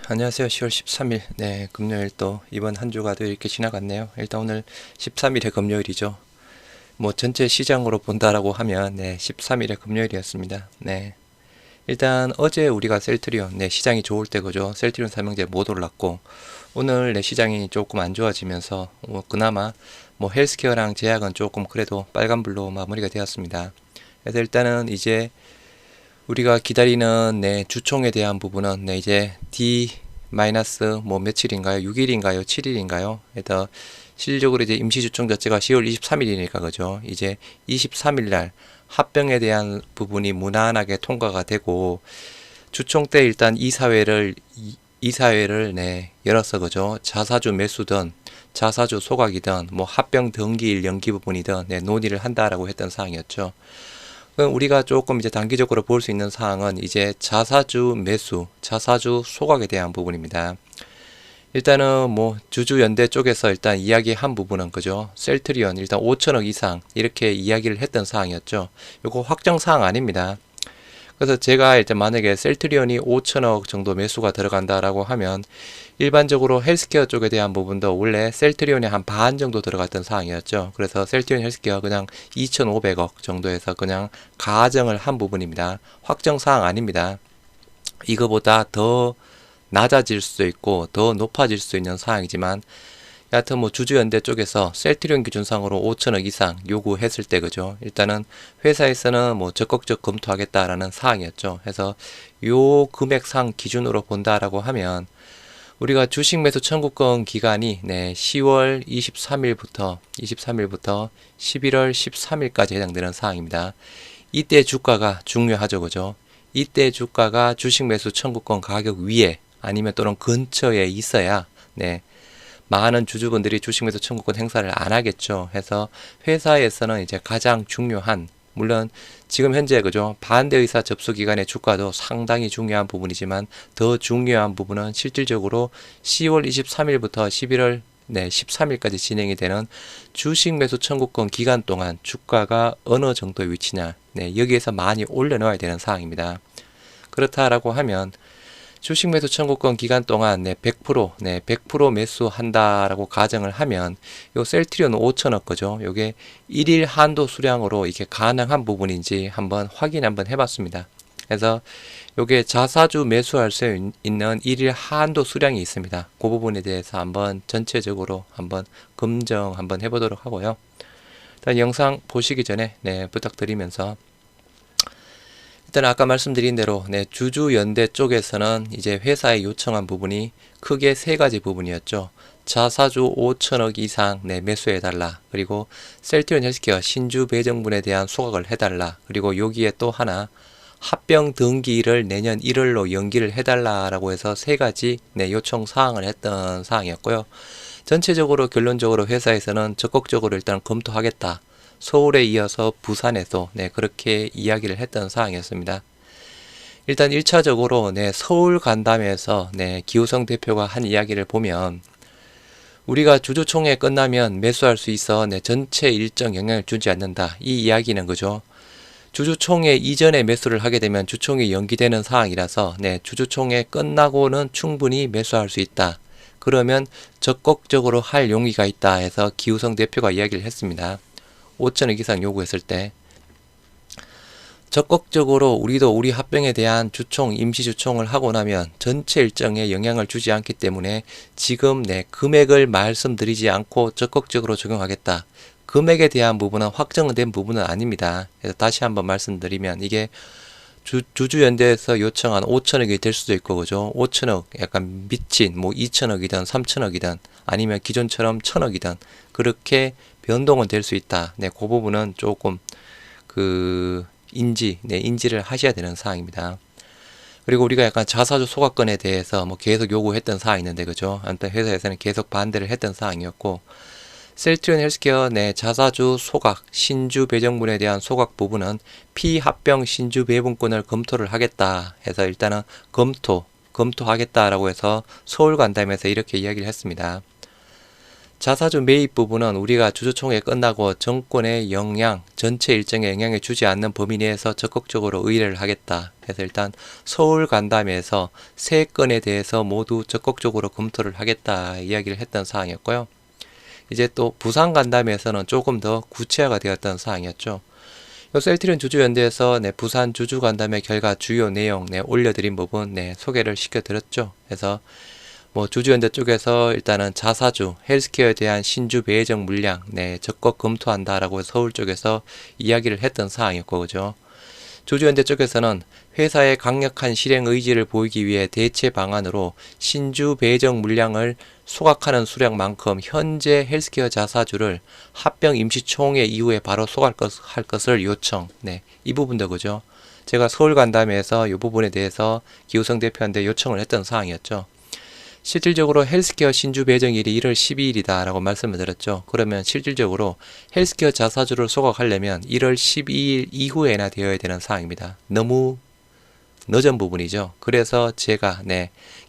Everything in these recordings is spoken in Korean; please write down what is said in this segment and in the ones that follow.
안녕하세요. 10월 13일. 금요일 또 이번 한 주가 또 이렇게 지나갔네요. 일단 오늘 13일의 금요일이죠. 뭐 전체 시장으로 본다라고 하면 13일의 금요일이었습니다. 일단 어제 우리가 셀트리온 시장이 좋을 때 그죠. 셀트리온 삼형제 못 올랐고 오늘 시장이 조금 안 좋아지면서 그나마 뭐 헬스케어랑 제약은 조금 그래도 빨간불로 마무리가 되었습니다. 그래서 일단은 이제 우리가 기다리는 주총에 대한 부분은 이제 D 마이너스 뭐 며칠인가요? 6일인가요? 7일인가요? 그래서 실질적으로 이제 임시주총 자체가 10월 23일이니까 그죠? 이제 23일 날 합병에 대한 부분이 무난하게 통과가 되고 주총 때 일단 이사회를 열어서 그죠? 자사주 매수든 자사주 소각이든 뭐 합병 등기일 연기 부분이든 논의를 한다라고 했던 사항이었죠. 그럼 우리가 조금 이제 단기적으로 볼 수 있는 사항은 이제 자사주 매수, 자사주 소각에 대한 부분입니다. 일단은 뭐 주주연대 쪽에서 일단 이야기한 부분은 그죠. 셀트리온 일단 5천억 이상 이렇게 이야기를 했던 사항이었죠. 요거 확정 사항 아닙니다. 그래서 제가 일단 만약에 셀트리온이 5천억 정도 매수가 들어간다라고 하면 일반적으로 헬스케어 쪽에 대한 부분도 원래 셀트리온이 한 반 정도 들어갔던 사항이었죠. 그래서 셀트리온 헬스케어 그냥 2,500억 정도에서 그냥 가정을 한 부분입니다. 확정 사항 아닙니다. 이거보다 더 낮아질 수도 있고 더 높아질 수 있는 사항이지만 여하튼 뭐 주주연대 쪽에서 셀트리온 기준상으로 5천억 이상 요구했을 때 그죠. 일단은 회사에서는 뭐 적극적 검토하겠다라는 사항이었죠. 해서 요 금액상 기준으로 본다라고 하면 우리가 주식 매수 청구권 기간이 10월 23일부터 11월 13일까지 해당되는 사항입니다. 이때 주가가 중요하죠, 그죠? 이때 주가가 주식 매수 청구권 가격 위에 아니면 또는 근처에 있어야 많은 주주분들이 주식 매수 청구권 행사를 안 하겠죠. 해서 회사에서는 이제 가장 중요한 물론 지금 현재 그죠 반대 의사 접수 기간의 주가도 상당히 중요한 부분이지만 더 중요한 부분은 실질적으로 10월 23일부터 11월 13일까지 진행이 되는 주식 매수 청구권 기간 동안 주가가 어느 정도의 위치냐 여기에서 많이 올려놓아야 되는 사항입니다. 그렇다라고 하면 주식 매수 청구권 기간 동안 100% 매수한다라고 가정을 하면 요 셀트리온 5천억 거죠. 요게 1일 한도 수량으로 이게 가능한 부분인지 한번 확인 한번 해봤습니다. 그래서 요게 자사주 매수할 수 있는 1일 한도 수량이 있습니다. 그 부분에 대해서 한번 전체적으로 한번 검증 한번 해보도록 하고요. 일단 영상 보시기 전에 부탁드리면서 일단 아까 말씀드린 대로 주주연대 쪽에서는 이제 회사에 요청한 부분이 크게 세 가지 부분이었죠. 자사주 5천억 이상 매수해달라. 그리고 셀트리온 헬스케어 신주 배정분에 대한 소각을 해달라. 그리고 여기에 또 하나 합병 등기일을 내년 1월로 연기를 해달라라고 해서 세 가지 요청 사항을 했던 사항이었고요. 전체적으로 결론적으로 회사에서는 적극적으로 일단 검토하겠다. 서울에 이어서 부산에도 그렇게 이야기를 했던 사항이었습니다. 일단 1차적으로 서울 간담회에서 기호성 대표가 한 이야기를 보면 우리가 주주총회 끝나면 매수할 수 있어 전체 일정 영향을 주지 않는다. 이 이야기는 그죠. 주주총회 이전에 매수를 하게 되면 주총회 연기되는 상황이라서 주주총회 끝나고는 충분히 매수할 수 있다. 그러면 적극적으로 할 용의가 있다 해서 기우성 대표가 이야기를 했습니다. 5천억 이상 요구했을 때 적극적으로 우리도 우리 합병에 대한 주총, 임시주총을 하고 나면 전체 일정에 영향을 주지 않기 때문에 지금 금액을 말씀드리지 않고 적극적으로 적용하겠다. 금액에 대한 부분은 확정된 부분은 아닙니다. 그래서 다시 한번 말씀드리면 이게 주주연대에서 요청한 5천억이 될 수도 있고 그죠. 5천억 약간 미친 뭐 2천억이든 3천억이든 아니면 기존처럼 1천억이든 그렇게 변동은 될 수 있다. 그 부분은 조금 인지를 하셔야 되는 사항입니다. 그리고 우리가 약간 자사주 소각권에 대해서 뭐 계속 요구했던 사항이 있는데 그죠. 아무튼 회사에서는 계속 반대를 했던 사항이었고 셀트리온 헬스케어 자사주 소각 신주 배정분에 대한 소각 부분은 피합병 신주 배분권을 검토를 하겠다 해서 일단은 검토하겠다라고 해서 서울 간담회에서 이렇게 이야기를 했습니다. 자사주 매입 부분은 우리가 주주총회 끝나고 정권의 영향, 전체 일정에 영향을 주지 않는 범위 내에서 적극적으로 의뢰를 하겠다. 그래서 일단 서울 간담회에서 세 건에 대해서 모두 적극적으로 검토를 하겠다 이야기를 했던 사항이었고요. 이제 또 부산 간담회에서는 조금 더 구체화가 되었던 사항이었죠. 요 셀트리온 주주연대에서 부산 주주간담회 결과 주요 내용 올려드린 부분 소개를 시켜드렸죠. 그래서 뭐 주주연대 쪽에서 일단은 자사주 헬스케어에 대한 신주 배정 물량 적극 검토한다라고 서울 쪽에서 이야기를 했던 사항이었고, 그죠. 주주연대 쪽에서는 회사의 강력한 실행 의지를 보이기 위해 대체 방안으로 신주 배정 물량을 소각하는 수량만큼 현재 헬스케어 자사주를 합병 임시총회 이후에 바로 소각할 것을 요청. 이 부분도 그죠. 제가 서울 간담회에서 이 부분에 대해서 기우성 대표한테 요청을 했던 사항이었죠. 실질적으로 헬스케어 신주 배정일이 1월 12일이다 라고 말씀을 드렸죠. 그러면 실질적으로 헬스케어 자사주를 소각하려면 1월 12일 이후에나 되어야 되는 사항입니다. 너무 늦은 부분이죠. 그래서 제가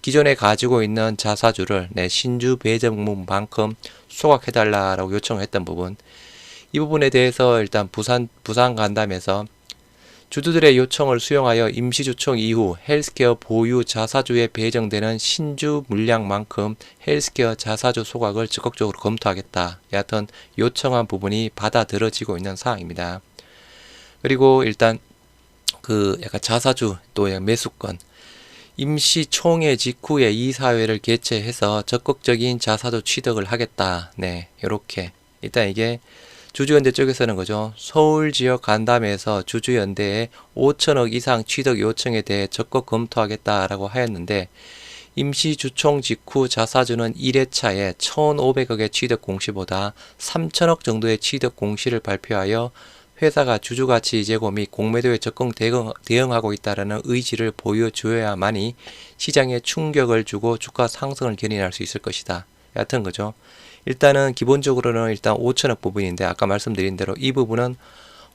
기존에 가지고 있는 자사주를 신주 배정물만큼 소각해달라고 요청했던 부분, 이 부분에 대해서 일단 부산 간담회에서 주주들의 요청을 수용하여 임시주총 이후 헬스케어 보유 자사주에 배정되는 신주 물량만큼 헬스케어 자사주 소각을 적극적으로 검토하겠다. 여하튼 요청한 부분이 받아들여지고 있는 사항입니다. 그리고 일단 약간 자사주 또 매수권 임시총회 직후에 이사회를 개최해서 적극적인 자사주 취득을 하겠다. 이렇게 일단 이게 주주연대 쪽에서는 그죠. 서울 지역 간담회에서 주주연대에 5천억 이상 취득 요청에 대해 적극 검토하겠다라고 하였는데, 임시주총 직후 자사주는 1회차에 1,500억의 취득 공시보다 3천억 정도의 취득 공시를 발표하여 회사가 주주가치 재고 및 공매도에 적극 대응하고 있다는 의지를 보여줘야만이 시장에 충격을 주고 주가 상승을 견인할 수 있을 것이다. 여하튼 그죠. 일단은 기본적으로는 일단 5천억 부분인데, 아까 말씀드린 대로 이 부분은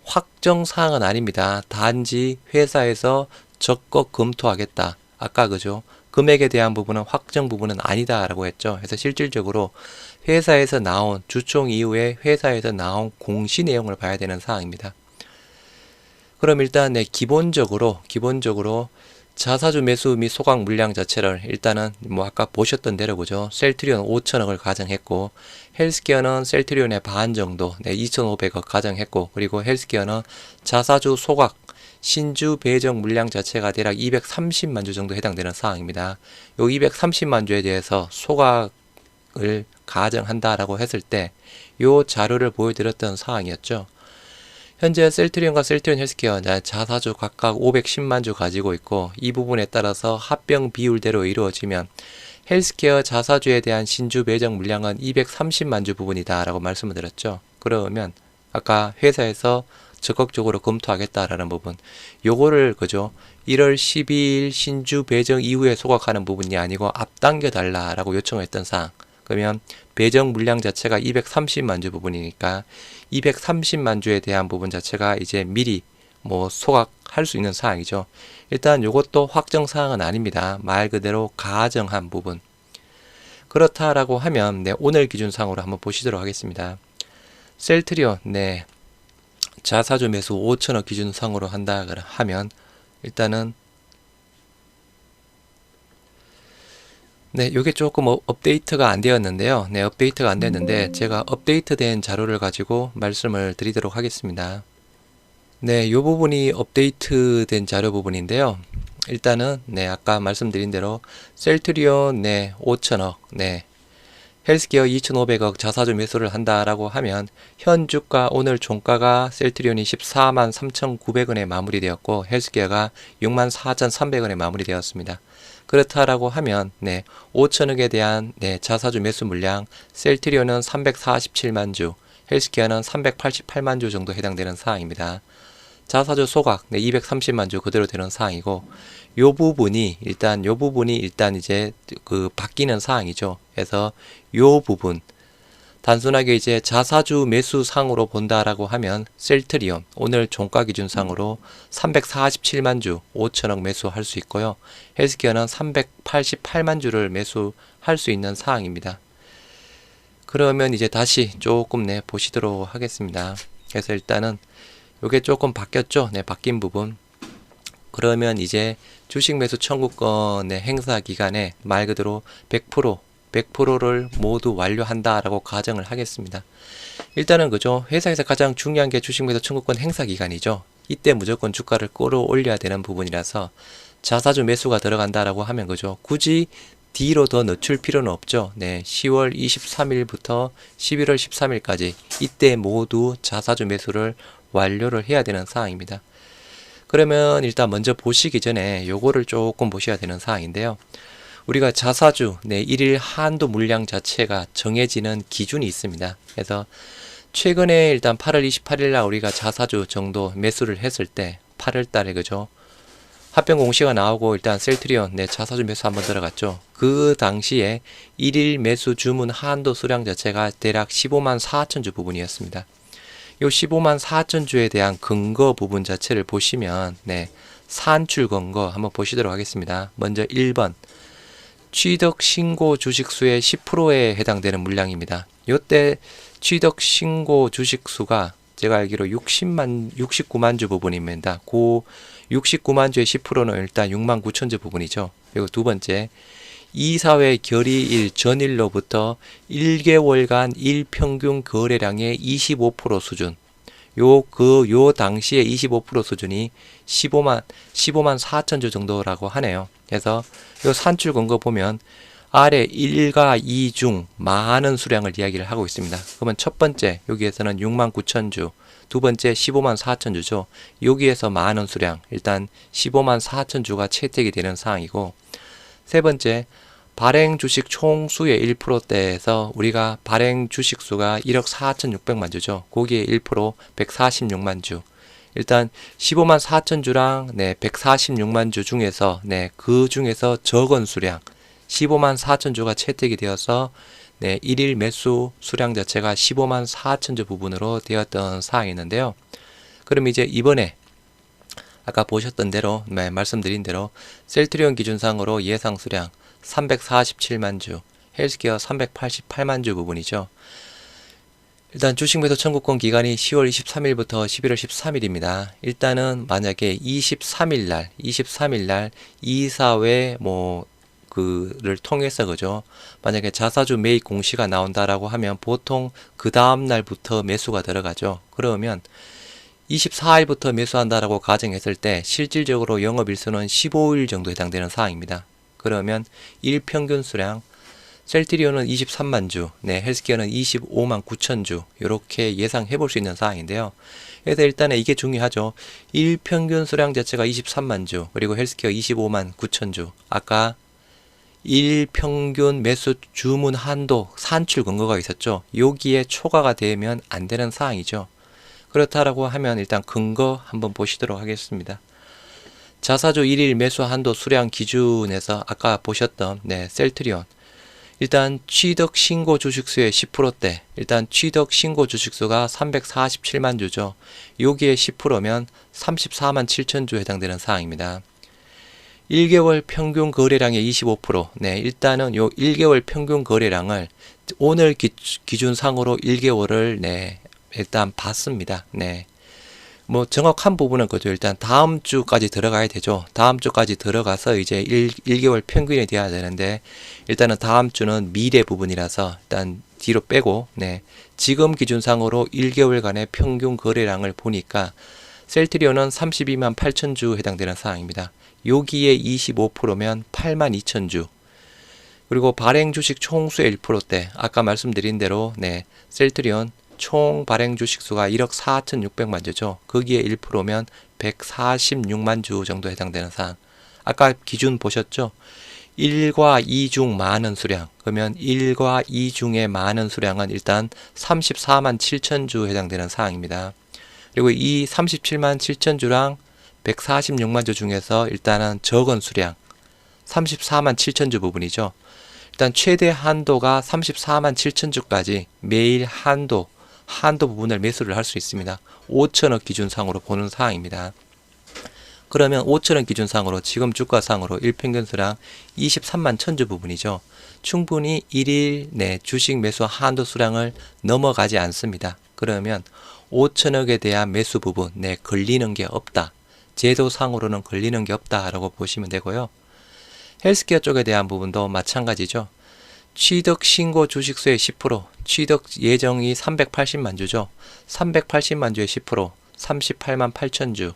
확정 사항은 아닙니다. 단지 회사에서 적극 검토하겠다. 아까 그죠. 금액에 대한 부분은 확정 부분은 아니다라고 했죠. 그래서 실질적으로 회사에서 나온 주총 이후에 회사에서 나온 공시 내용을 봐야 되는 사항입니다. 그럼 일단 기본적으로 자사주 매수 및 소각 물량 자체를 일단은 아까 보셨던 대로 그죠. 셀트리온 5천억을 가정했고, 헬스케어는 셀트리온의 반 정도 2,500억 가정했고, 그리고 헬스케어는 자사주 소각 신주 배정 물량 자체가 대략 230만 주 정도 해당되는 사항입니다. 요 230만 주에 대해서 소각을 가정한다라고 했을 때 요 자료를 보여드렸던 사항이었죠. 현재 셀트리온과 셀트리온 헬스케어 자사주 각각 510만 주 가지고 있고, 이 부분에 따라서 합병 비율대로 이루어지면 헬스케어 자사주에 대한 신주 배정 물량은 230만 주 부분이다 라고 말씀을 드렸죠. 그러면 아까 회사에서 적극적으로 검토하겠다라는 부분, 요거를 그죠 1월 12일 신주 배정 이후에 소각하는 부분이 아니고 앞당겨 달라라고 요청했던 사항. 그러면 배정 물량 자체가 230만 주 부분이니까 230만 주에 대한 부분 자체가 이제 미리 소각할 수 있는 사항이죠. 일단 요것도 확정 사항은 아닙니다. 말 그대로 가정한 부분. 그렇다라고 하면 오늘 기준상으로 한번 보시도록 하겠습니다. 셀트리온 자사주 매수 5천억 기준상으로 한다 하면 일단은 요게 조금 업데이트가 안 되었는데요. 업데이트가 안 됐는데 제가 업데이트된 자료를 가지고 말씀을 드리도록 하겠습니다. 요 부분이 업데이트된 자료 부분인데요. 일단은 아까 말씀드린 대로 셀트리온 5천억 헬스케어 2,500억 자사주 매수를 한다라고 하면 현 주가 오늘 종가가 셀트리온이 14만 3,900원에 마무리되었고 헬스케어가 6만 4,300원에 마무리되었습니다. 그렇다라고 하면 5천억에 대한 자사주 매수 물량 셀트리온은 347만 주, 헬스케어는 388만 주 정도 해당되는 사항입니다. 자사주 소각 230만 주 그대로 되는 사항이고, 요 부분이 일단 이제 바뀌는 사항이죠. 그래서 요 부분 단순하게 이제 자사주 매수 상으로 본다라고 하면 셀트리온 오늘 종가 기준 상으로 347만 주 5천억 매수할 수 있고요. 헬스케어는 388만 주를 매수할 수 있는 사항입니다. 그러면 이제 다시 조금 보시도록 하겠습니다. 그래서 일단은 요게 조금 바뀌었죠. 바뀐 부분. 그러면 이제 주식 매수 청구권의 행사 기간에 말 그대로 100%를 모두 완료한다라고 가정을 하겠습니다. 일단은 그죠. 회사에서 가장 중요한 게 주식 매수 청구권 행사 기간이죠. 이때 무조건 주가를 끌어올려야 되는 부분이라서 자사주 매수가 들어간다라고 하면 그죠. 굳이 뒤로 더 늦출 필요는 없죠. 10월 23일부터 11월 13일까지 이때 모두 자사주 매수를 완료를 해야 되는 사항입니다. 그러면 일단 먼저 보시기 전에 요거를 조금 보셔야 되는 사항인데요. 우리가 자사주 1일 한도 물량 자체가 정해지는 기준이 있습니다. 그래서 최근에 일단 8월 28일 날 우리가 자사주 정도 매수를 했을 때 8월 달에 그죠. 합병 공시가 나오고 일단 셀트리온 자사주 매수 한번 들어갔죠. 그 당시에 1일 매수 주문 한도 수량 자체가 대략 15만 4천 주 부분이었습니다. 요 15만 4천 주에 대한 근거 부분 자체를 보시면 산출 근거 한번 보시도록 하겠습니다. 먼저 1번 취득 신고 주식수의 10%에 해당되는 물량입니다. 요때 취득 신고 주식수가 제가 알기로 69만 주 부분입니다. 그 69만 주의 10%는 일단 6만 9천 주 부분이죠. 그리고 두 번째, 이사회 결의일 전일로부터 1개월간 일평균 거래량의 25% 수준. 요 당시에 25% 수준이 15만 4천 주 정도라고 하네요. 그래서 요 산출 근거 보면 아래 1과 2 중 많은 수량을 이야기를 하고 있습니다. 그러면 첫 번째 여기에서는 6만 9천 주, 두 번째 15만 4천 주죠. 여기에서 많은 수량, 일단 15만 4천 주가 채택이 되는 사항이고, 세 번째 발행 주식 총수의 1%대에서 우리가 발행 주식 수가 1억 4,600만 주죠. 거기에 1% 146만 주. 일단 15만 4천 주랑 146만 주 중에서 그 중에서 적은 수량 15만 4천 주가 채택이 되어서 1일 매수 수량 자체가 15만 4천 주 부분으로 되었던 사항이 있는데요. 그럼 이제 이번에 아까 보셨던 대로 말씀드린 대로 셀트리온 기준상으로 예상 수량 347만 주, 헬스케어 388만 주 부분이죠. 일단 주식 매수 청구권 기간이 10월 23일부터 11월 13일입니다. 일단은 만약에 23일 날 이사회 그를 통해서 그죠. 만약에 자사주 매입 공시가 나온다라고 하면 보통 그 다음 날부터 매수가 들어가죠. 그러면 24일부터 매수한다라고 가정했을 때 실질적으로 영업일수는 15일 정도 해당되는 사항입니다. 그러면 일평균 수량 셀트리온은 23만 주, 헬스케어는 25만 9천 주 이렇게 예상해 볼 수 있는 사항인데요. 그래서 일단은 이게 중요하죠. 일평균 수량 자체가 23만 주, 그리고 헬스케어 25만 9천 주. 아까 일평균 매수 주문 한도 산출 근거가 있었죠. 여기에 초과가 되면 안 되는 사항이죠. 그렇다라고 하면 일단 근거 한번 보시도록 하겠습니다. 자사주 1일 매수 한도 수량 기준에서 아까 보셨던 셀트리온 일단 취득 신고 주식수의 10%대 일단 취득 신고 주식수가 347만 주죠. 여기에 10%면 34만 7천 주 해당되는 사항입니다. 1개월 평균 거래량의 25%. 일단은 요 1개월 평균 거래량을 오늘 기준상으로 1개월을 일단 봤습니다. 정확한 부분은 그죠. 일단 다음 주까지 들어가야 되죠. 다음 주까지 들어가서 이제 1개월 평균이 돼야 되는데 일단은 다음 주는 미래 부분이라서 일단 뒤로 빼고 지금 기준상으로 1개월간의 평균 거래량을 보니까 셀트리온은 32만 8천 주 해당되는 사항입니다. 여기에 25%면 8만 2천 주. 그리고 발행 주식 총수의 1%대 아까 말씀드린 대로 셀트리온 총 발행 주식 수가 1억 4,600만 주죠. 거기에 1%면 146만 주 정도 해당되는 사항. 아까 기준 보셨죠? 1과 2 중 많은 수량. 그러면 1과 2 중에 많은 수량은 일단 34만 7천 주 해당되는 사항입니다. 그리고 이 37만 7천 주랑 146만 주 중에서 일단은 적은 수량 34만 7천 주 부분이죠. 일단 최대 한도가 34만 7천 주까지 매일 한도 부분을 매수를 할 수 있습니다. 5천억 기준상으로 보는 사항입니다. 그러면 5천원 기준상으로 지금 주가상으로 일평균 수량 23만 천주 부분이죠. 충분히 1일 내 주식 매수 한도 수량을 넘어가지 않습니다. 그러면 5천억에 대한 매수 부분 내 걸리는 게 없다. 제도상으로는 걸리는 게 없다라고 보시면 되고요. 헬스케어 쪽에 대한 부분도 마찬가지죠. 취득 신고 주식수의 10%, 취득 예정이 380만 주죠. 380만 주의 10%, 38만 8천 주.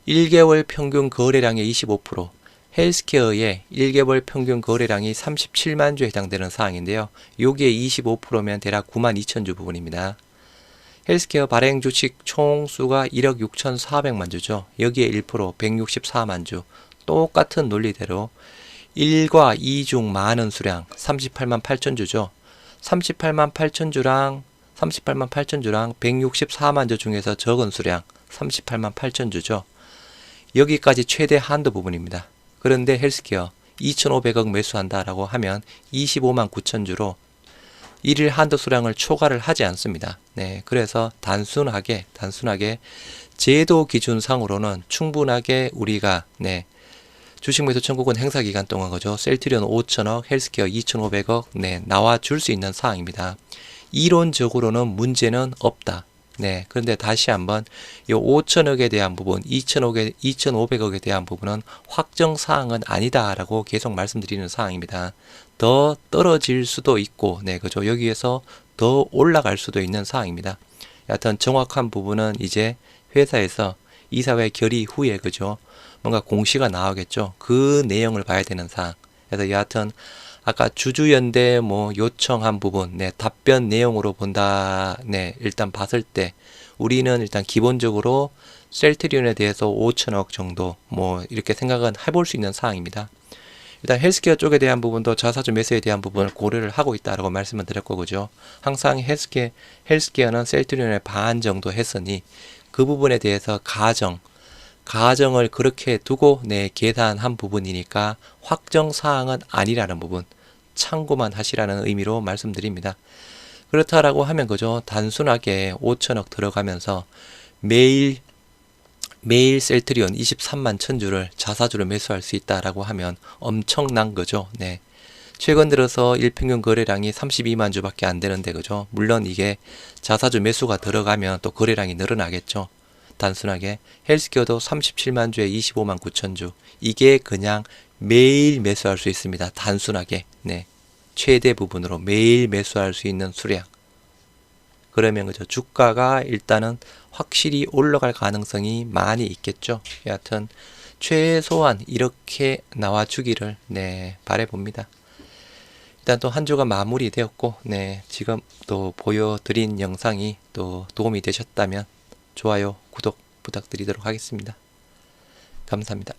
1개월 평균 거래량의 25%, 헬스케어의 1개월 평균 거래량이 37만 주에 해당되는 사항인데요. 여기에 25%면 대략 9만 2천 주 부분입니다. 헬스케어 발행 주식 총 수가 1억 6,400만 주죠. 여기에 1%, 164만 주. 똑같은 논리대로 1과 2 중 많은 수량 38만 8천 주죠. 38만 8천 주랑 164만 주 중에서 적은 수량 38만 8천 주죠. 여기까지 최대 한도 부분입니다. 그런데 헬스케어 2,500억 매수한다라고 하면 25만 9천 주로 1일 한도 수량을 초과를 하지 않습니다. 네, 그래서 단순하게 제도 기준상으로는 충분하게 우리가 주식 매수 청구권 행사 기간 동안 그죠? 셀트리온 5천억, 헬스케어 2,500억 나와 줄 수 있는 사항입니다. 이론적으로는 문제는 없다. 네, 그런데 다시 한번 이 5천억에 대한 부분, 2,500억에 대한 부분은 확정 사항은 아니다라고 계속 말씀드리는 사항입니다. 더 떨어질 수도 있고, 그죠? 여기에서 더 올라갈 수도 있는 사항입니다. 여하튼 정확한 부분은 이제 회사에서 이사회 결의 후에 그죠? 뭔가 공시가 나오겠죠. 그 내용을 봐야 되는 사항. 그래서 여하튼 아까 주주연대 요청한 부분, 답변 내용으로 본다. 일단 봤을 때 우리는 일단 기본적으로 셀트리온에 대해서 5천억 정도 이렇게 생각은 해볼 수 있는 사항입니다. 일단 헬스케어 쪽에 대한 부분도 자사주 매수에 대한 부분을 고려를 하고 있다라고 말씀을 드렸고 그죠. 항상 헬스케어는 셀트리온의 반 정도 했으니 그 부분에 대해서 가정을 그렇게 두고 계산한 부분이니까 확정 사항은 아니라는 부분 참고만 하시라는 의미로 말씀드립니다. 그렇다라고 하면 그죠. 단순하게 5천억 들어가면서 매일 셀트리온 23만 천주를 자사주로 매수할 수 있다라고 하면 엄청난 거죠. 최근 들어서 일평균 거래량이 32만 주밖에 안 되는데 그죠. 물론 이게 자사주 매수가 들어가면 또 거래량이 늘어나겠죠. 단순하게 헬스케어도 37만 주에 25만 9천 주. 이게 그냥 매일 매수할 수 있습니다. 단순하게 최대 부분으로 매일 매수할 수 있는 수량. 그러면 그죠. 주가가 일단은 확실히 올라갈 가능성이 많이 있겠죠. 여하튼 최소한 이렇게 나와주기를 바라봅니다. 일단 또 한 주가 마무리되었고 지금 또 보여드린 영상이 또 도움이 되셨다면 좋아요, 구독 부탁드리도록 하겠습니다. 감사합니다.